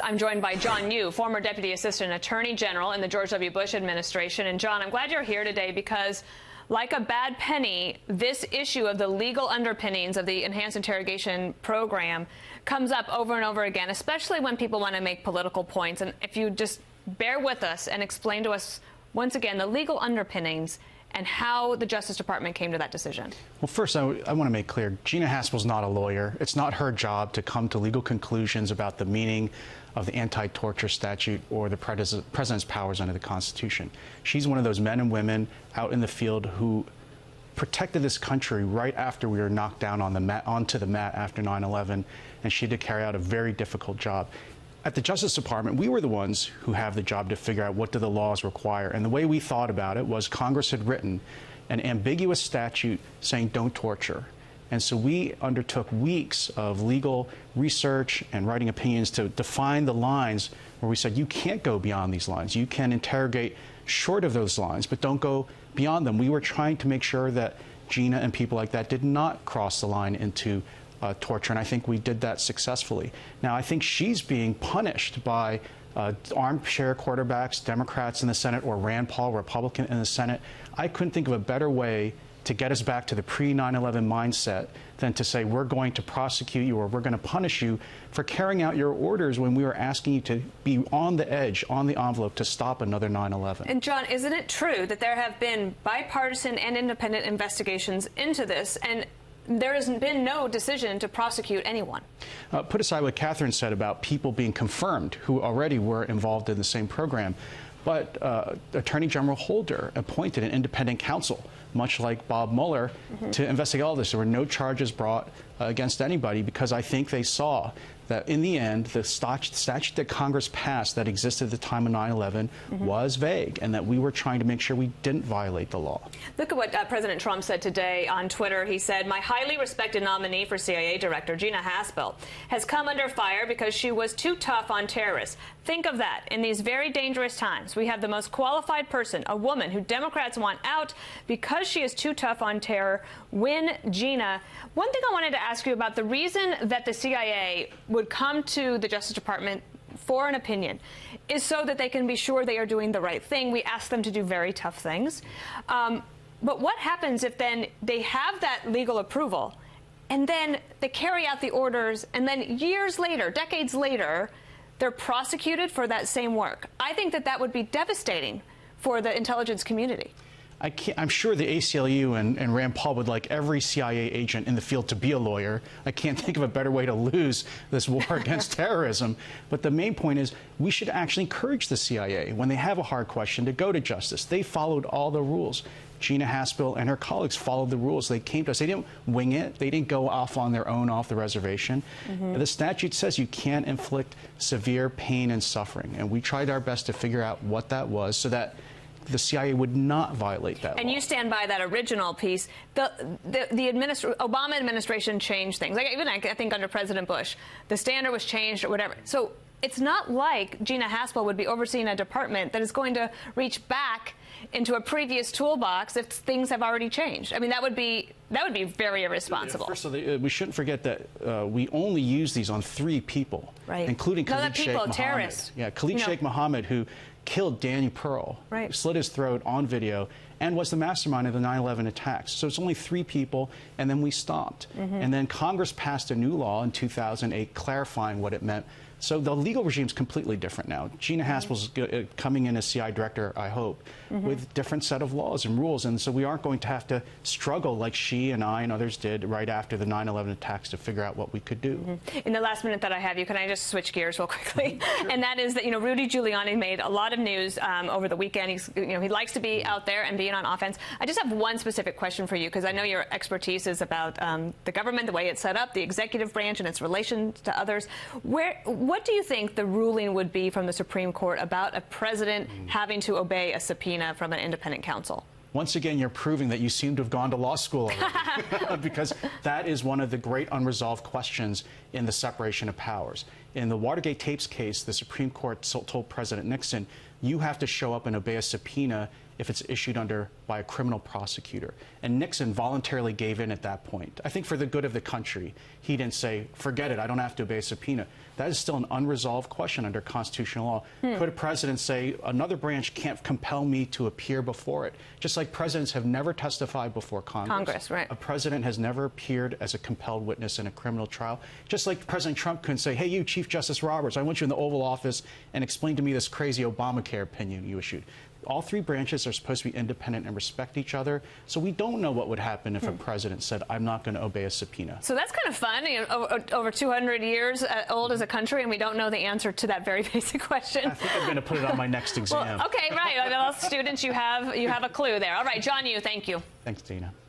I'm joined by John Yoo, former Deputy Assistant Attorney General in the George W. Bush administration. And John, I'm glad you're here today because, like a bad penny, this issue of the legal underpinnings of the enhanced interrogation program comes up over and over again, especially when people want to make political points. And if you just bear with us and explain to us, once again, the legal underpinnings and how the Justice Department came to that decision. Well, first, I want to make clear, Gina Haspel's not a lawyer. It's not her job to come to legal conclusions about the meaning of the anti-torture statute or the president's powers under the Constitution. She's one of those men and women out in the field who protected this country right after we were knocked down on the mat, onto the mat after 9/11, and she had to carry out a very difficult job. At the Justice Department, we were the ones who have the job to figure out what do the laws require. And the way we thought about it was Congress had written an ambiguous statute saying don't torture. And so we undertook weeks of legal research and writing opinions to define the lines where we said you can't go beyond these lines. You can interrogate short of those lines, but don't go beyond them. We were trying to make sure that Gina and people like that did not cross the line into torture, and I think we did that successfully. Now, I think she's being punished by armchair quarterbacks, Democrats in the Senate, or Rand Paul, Republican in the Senate. I couldn't think of a better way to get us back to the pre-9/11 mindset than to say we're going to prosecute you or we're going to punish you for carrying out your orders when we were asking you to be on the edge, on the envelope, to stop another 9/11. And John, isn't it true that there have been bipartisan and independent investigations into this, and there has been no decision to prosecute anyone? Put aside what Catherine said about people being confirmed who already were involved in the same program, but Attorney General Holder appointed an independent counsel, much like Bob Mueller, to investigate all this. There were no charges brought against anybody because I think they saw that in the end, the statute that Congress passed that existed at the time of 9/11 was vague, and that we were trying to make sure we didn't violate the law. Look at what President Trump said today on Twitter. He said, "My highly respected nominee for CIA Director, Gina Haspel, has come under fire because she was too tough on terrorists. Think of that. In these very dangerous times, we have the most qualified person, a woman who Democrats want out because she is too tough on terror. Win Gina." One thing I wanted to ask you about, the reason that the CIA would come to the Justice Department for an opinion is so that they can be sure they are doing the right thing. We ask them to do very tough things. But what happens if then they have that legal approval and then they carry out the orders and then years later, decades later, they're prosecuted for that same work? I think that that would be devastating for the intelligence community. I'm sure the ACLU and Rand Paul would like every CIA agent in the field to be a lawyer. I can't think of a better way to lose this war against terrorism. But the main point is we should actually encourage the CIA, when they have a hard question, to go to justice. They followed all the rules. Gina Haspel and her colleagues followed the rules. They came to us. They didn't wing it. They didn't go off on their own, off the reservation. The statute says you can't inflict severe pain and suffering. And we tried our best to figure out what that was so that the CIA would not violate that law. And you stand by that original piece. The Obama administration changed things. Like even I think under President Bush, the standard was changed or whatever. So it's not like Gina Haspel would be overseeing a department that is going to reach back into a previous toolbox if things have already changed. I mean, that would be very irresponsible. First of all, we shouldn't forget that we only use these on 3 people, right, including Khalid Sheikh Mohammed. Terrorists. Yeah, Khalid Sheikh Mohammed, who killed Danny Pearl, slit his throat on video, and was the mastermind of the 9/11 attacks. So it's only 3 people, and then we stopped. And then Congress passed a new law in 2008 clarifying what it meant. So the legal regime is completely different now. Gina Haspel's coming in as CI director, I hope, with different set of laws and rules. And so we aren't going to have to struggle like she and I and others did right after the 9/11 attacks to figure out what we could do. In the last minute that I have you, can I just switch gears real quickly? Sure. And that is that, Rudy Giuliani made a lot of news over the weekend. He's, he likes to be out there and being on offense. I just have one specific question for you, because I know your expertise is about the government, the way it's set up, the executive branch and its relation to others. What do you think the ruling would be from the Supreme Court about a president having to obey a subpoena from an independent counsel? Once again, you're proving that you seem to have gone to law school already, because that is one of the great unresolved questions in the separation of powers. In the Watergate tapes case, the Supreme Court told President Nixon, you have to show up and obey a subpoena if it's issued by a criminal prosecutor. And Nixon voluntarily gave in at that point. I think for the good of the country, he didn't say, forget it, I don't have to obey a subpoena. That is still an unresolved question under constitutional law. Could a president say, another branch can't compel me to appear before it? Just like presidents have never testified before Congress. Right. A president has never appeared as a compelled witness in a criminal trial. Just like President Trump couldn't say, hey, you, Chief Justice Roberts, I want you in the Oval Office and explain to me this crazy Obamacare opinion you issued. All three branches are supposed to be independent and respect each other. So we don't know what would happen if a president said, I'm not going to obey a subpoena. So that's kind of fun. You know, over 200 years old as a country, and we don't know the answer to that very basic question. I think I'm going to put it on my next exam. Well, okay, right. Well, students, you have a clue there. All right, John Yoo, thank you. Thanks, Dina.